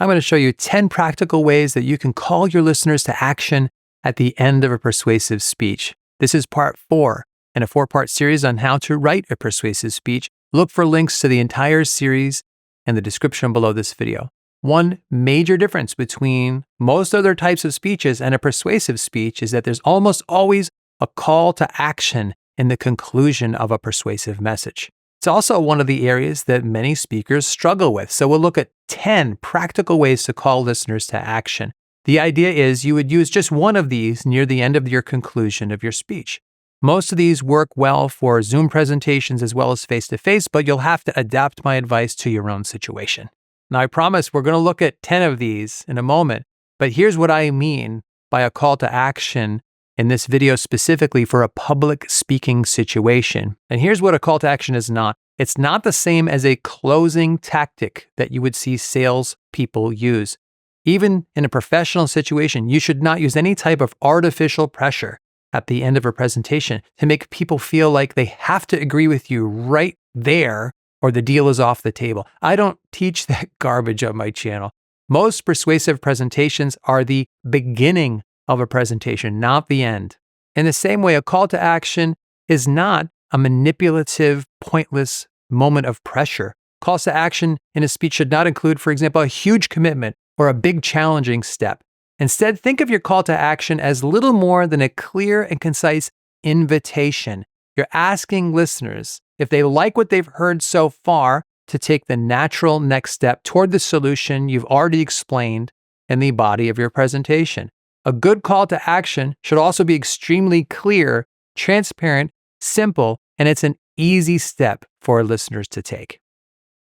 I'm going to show you 10 practical ways that you can call your listeners to action at the end of a persuasive speech. This is part 4 in a 4-part series on how to write a persuasive speech. Look for links to the entire series in the description below this video. One major difference between most other types of speeches and a persuasive speech is that there's almost always a call to action in the conclusion of a persuasive message. It's also one of the areas that many speakers struggle with. So we'll look at 10 practical ways to call listeners to action. The idea is you would use just one of these near the end of your conclusion of your speech. Most of these work well for Zoom presentations as well as face-to-face, but you'll have to adapt my advice to your own situation. Now, I promise we're going to look at 10 of these in a moment, but here's what I mean by a call to action in this video specifically for a public speaking situation. And here's what a call to action is not. It's not the same as a closing tactic that you would see sales people use. Even in a professional situation, you should not use any type of artificial pressure at the end of a presentation to make people feel like they have to agree with you right there or the deal is off the table. I don't teach that garbage on my channel. Most persuasive presentations are the beginning of a presentation, not the end. In the same way, a call to action is not a manipulative, pointless moment of pressure. Calls to action in a speech should not include, for example, a huge commitment or a big challenging step. Instead, think of your call to action as little more than a clear and concise invitation. You're asking listeners, if they like what they've heard so far, to take the natural next step toward the solution you've already explained in the body of your presentation. A good call to action should also be extremely clear, transparent, simple, and it's an easy step for listeners to take.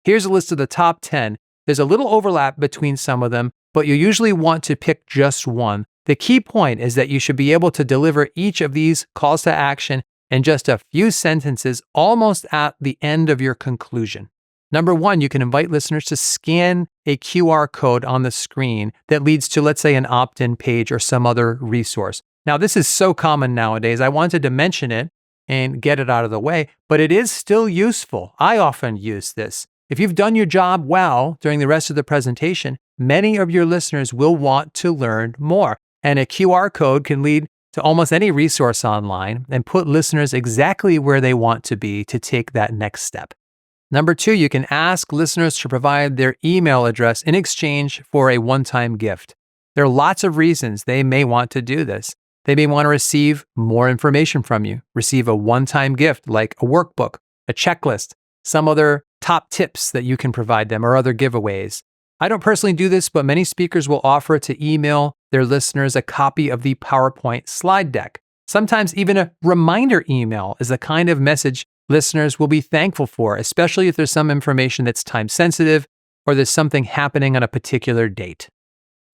Here's a list of the top 10. There's a little overlap between some of them, but you usually want to pick just one. The key point is that you should be able to deliver each of these calls to action in just a few sentences, almost at the end of your conclusion. Number 1, you can invite listeners to scan a QR code on the screen that leads to, let's say, an opt-in page or some other resource. Now, this is so common nowadays. I wanted to mention it and get it out of the way, but it is still useful. I often use this. If you've done your job well during the rest of the presentation, many of your listeners will want to learn more. And a QR code can lead to almost any resource online and put listeners exactly where they want to be to take that next step. Number 2, you can ask listeners to provide their email address in exchange for a one-time gift. There are lots of reasons they may want to do this. They may want to receive more information from you, receive a one-time gift like a workbook, a checklist, some other top tips that you can provide them, or other giveaways. I don't personally do this, but many speakers will offer to email their listeners a copy of the PowerPoint slide deck. Sometimes even a reminder email is the kind of message listeners will be thankful for, especially if there's some information that's time sensitive or there's something happening on a particular date.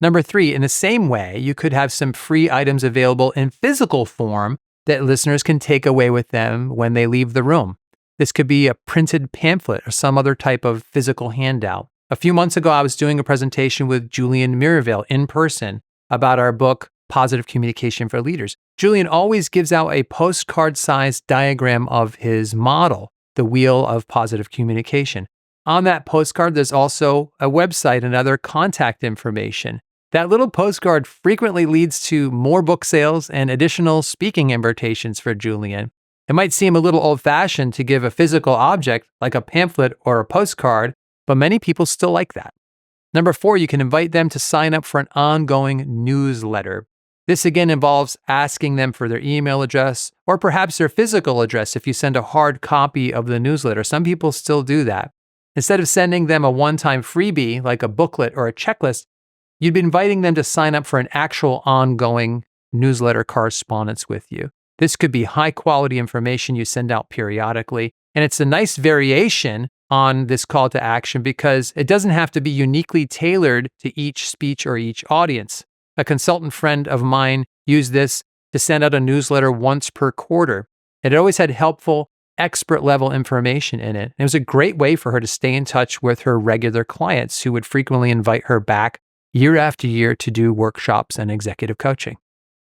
Number 3, in the same way, you could have some free items available in physical form that listeners can take away with them when they leave the room. This could be a printed pamphlet or some other type of physical handout. A few months ago, I was doing a presentation with Julian Miravel in person about our book, Positive Communication for Leaders. Julian always gives out a postcard-sized diagram of his model, the Wheel of Positive Communication. On that postcard, there's also a website and other contact information. That little postcard frequently leads to more book sales and additional speaking invitations for Julian. It might seem a little old-fashioned to give a physical object like a pamphlet or a postcard, but many people still like that. Number 4, you can invite them to sign up for an ongoing newsletter. This again involves asking them for their email address or perhaps their physical address if you send a hard copy of the newsletter. Some people still do that. Instead of sending them a one-time freebie like a booklet or a checklist, you'd be inviting them to sign up for an actual ongoing newsletter correspondence with you. This could be high-quality information you send out periodically, and it's a nice variation on this call to action because it doesn't have to be uniquely tailored to each speech or each audience. A consultant friend of mine used this to send out a newsletter once per quarter. It always had helpful, expert-level information in it. It was a great way for her to stay in touch with her regular clients who would frequently invite her back year after year to do workshops and executive coaching.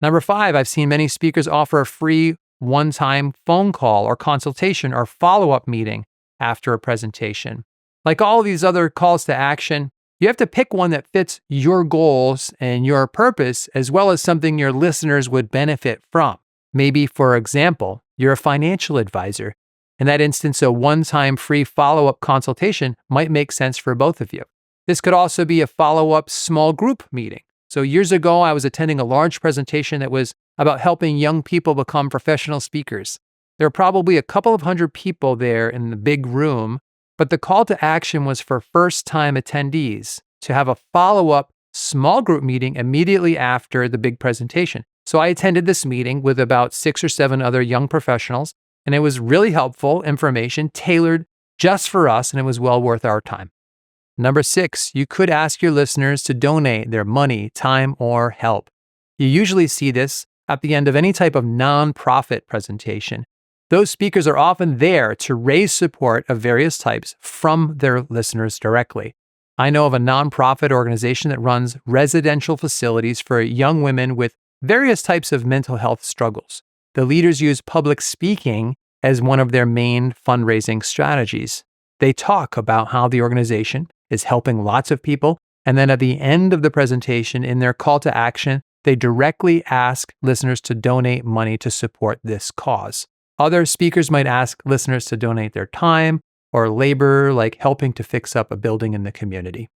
Number 5, I've seen many speakers offer a free one-time phone call or consultation or follow-up meeting after a presentation. Like all of these other calls to action, You have to pick one that fits your goals and your purpose, as well as something your listeners would benefit from. Maybe, for example, you're a financial advisor. In that instance, a one-time free follow-up consultation might make sense for both of you. This could also be a follow-up small group meeting. So years ago, I was attending a large presentation that was about helping young people become professional speakers. There were probably a couple of hundred people there in the big room, but the call to action was for first-time attendees to have a follow-up small group meeting immediately after the big presentation. So I attended this meeting with about 6 or 7 other young professionals, and it was really helpful information tailored just for us, and it was well worth our time. Number 6, you could ask your listeners to donate their money, time, or help. You usually see this at the end of any type of nonprofit presentation. Those speakers are often there to raise support of various types from their listeners directly. I know of a nonprofit organization that runs residential facilities for young women with various types of mental health struggles. The leaders use public speaking as one of their main fundraising strategies. They talk about how the organization is helping lots of people, and then at the end of the presentation, in their call to action, they directly ask listeners to donate money to support this cause. Other speakers might ask listeners to donate their time or labor, like helping to fix up a building in the community.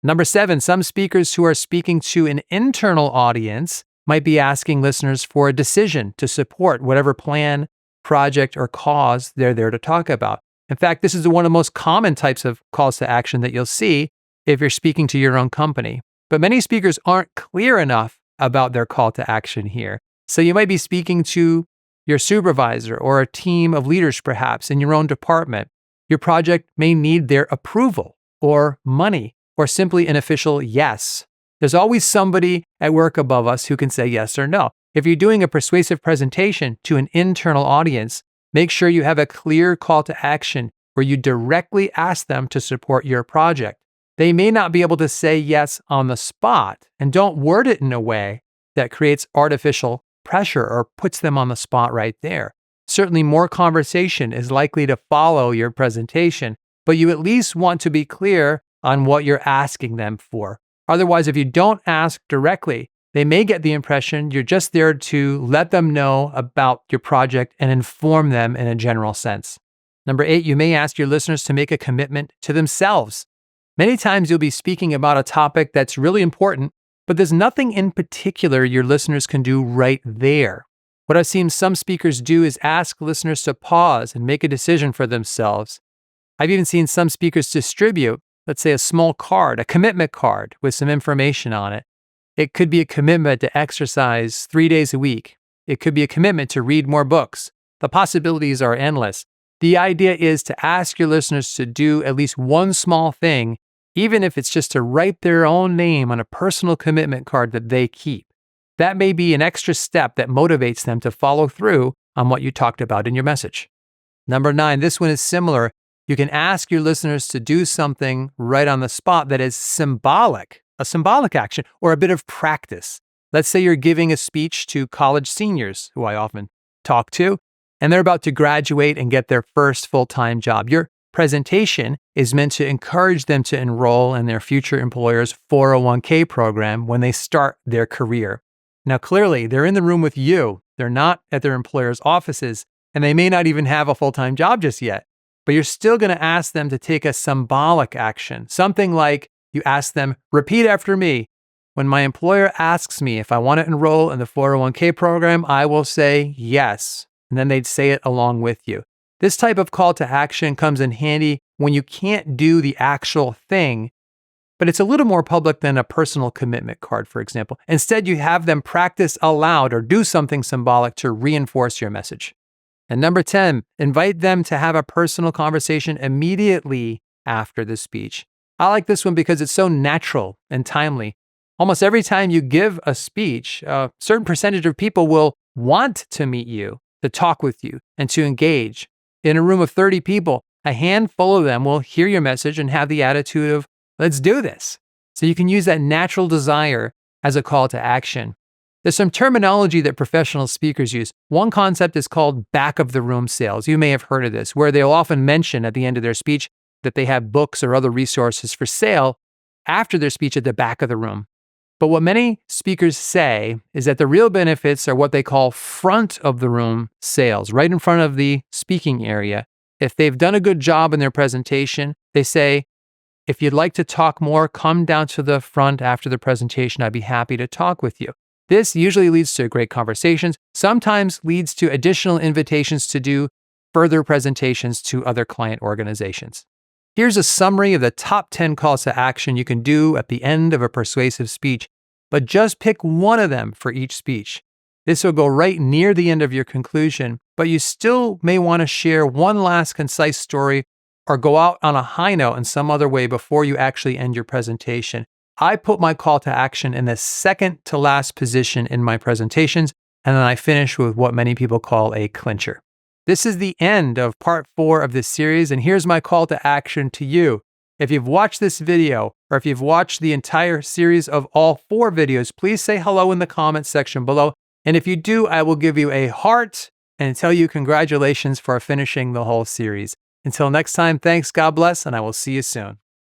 Number 7, some speakers who are speaking to an internal audience might be asking listeners for a decision to support whatever plan, project, or cause they're there to talk about. In fact, this is one of the most common types of calls to action that you'll see if you're speaking to your own company. But many speakers aren't clear enough about their call to action here. So you might be speaking to your supervisor or a team of leaders perhaps in your own department. Your project may need their approval or money or simply an official yes. There's always somebody at work above us who can say yes or no. If you're doing a persuasive presentation to an internal audience, make sure you have a clear call to action where you directly ask them to support your project. They may not be able to say yes on the spot, and don't word it in a way that creates artificial pressure or puts them on the spot right there. Certainly more conversation is likely to follow your presentation, but you at least want to be clear on what you're asking them for. Otherwise, if you don't ask directly, they may get the impression you're just there to let them know about your project and inform them in a general sense. Number 8, you may ask your listeners to make a commitment to themselves. Many times you'll be speaking about a topic that's really important, but there's nothing in particular your listeners can do right there. What I've seen some speakers do is ask listeners to pause and make a decision for themselves. I've even seen some speakers distribute, let's say, a small card, a commitment card with some information on it. It could be a commitment to exercise 3 days a week. It could be a commitment to read more books. The possibilities are endless. The idea is to ask your listeners to do at least one small thing, even if it's just to write their own name on a personal commitment card that they keep. That may be an extra step that motivates them to follow through on what you talked about in your message. Number 9, this one is similar. You can ask your listeners to do something right on the spot that is symbolic, a symbolic action, or a bit of practice. Let's say you're giving a speech to college seniors, who I often talk to, and they're about to graduate and get their first full-time job. Your presentation is meant to encourage them to enroll in their future employer's 401k program when they start their career. Now, clearly, they're in the room with you. They're not at their employer's offices, and they may not even have a full-time job just yet. But you're still going to ask them to take a symbolic action, something like you ask them, repeat after me. When my employer asks me if I want to enroll in the 401k program, I will say yes. And then they'd say it along with you. This type of call to action comes in handy when you can't do the actual thing, but it's a little more public than a personal commitment card, for example. Instead, you have them practice aloud or do something symbolic to reinforce your message. And number 10, invite them to have a personal conversation immediately after the speech. I like this one because it's so natural and timely. Almost every time you give a speech, a certain percentage of people will want to meet you, to talk with you, and to engage. In a room of 30 people, a handful of them will hear your message and have the attitude of, let's do this. So you can use that natural desire as a call to action. There's some terminology that professional speakers use. One concept is called back of the room sales. You may have heard of this, where they'll often mention at the end of their speech that they have books or other resources for sale after their speech at the back of the room. But what many speakers say is that the real benefits are what they call front of the room sales, right in front of the speaking area. If they've done a good job in their presentation, they say, if you'd like to talk more, come down to the front after the presentation. I'd be happy to talk with you. This usually leads to great conversations, sometimes leads to additional invitations to do further presentations to other client organizations. Here's a summary of the top 10 calls to action you can do at the end of a persuasive speech, but just pick one of them for each speech. This will go right near the end of your conclusion, but you still may want to share one last concise story or go out on a high note in some other way before you actually end your presentation. I put my call to action in the second to last position in my presentations, and then I finish with what many people call a clincher. This is the end of part 4 of this series, and here's my call to action to you. If you've watched this video, or if you've watched the entire series of all 4 videos, please say hello in the comments section below. And if you do, I will give you a heart and tell you congratulations for finishing the whole series. Until next time, thanks, God bless, and I will see you soon.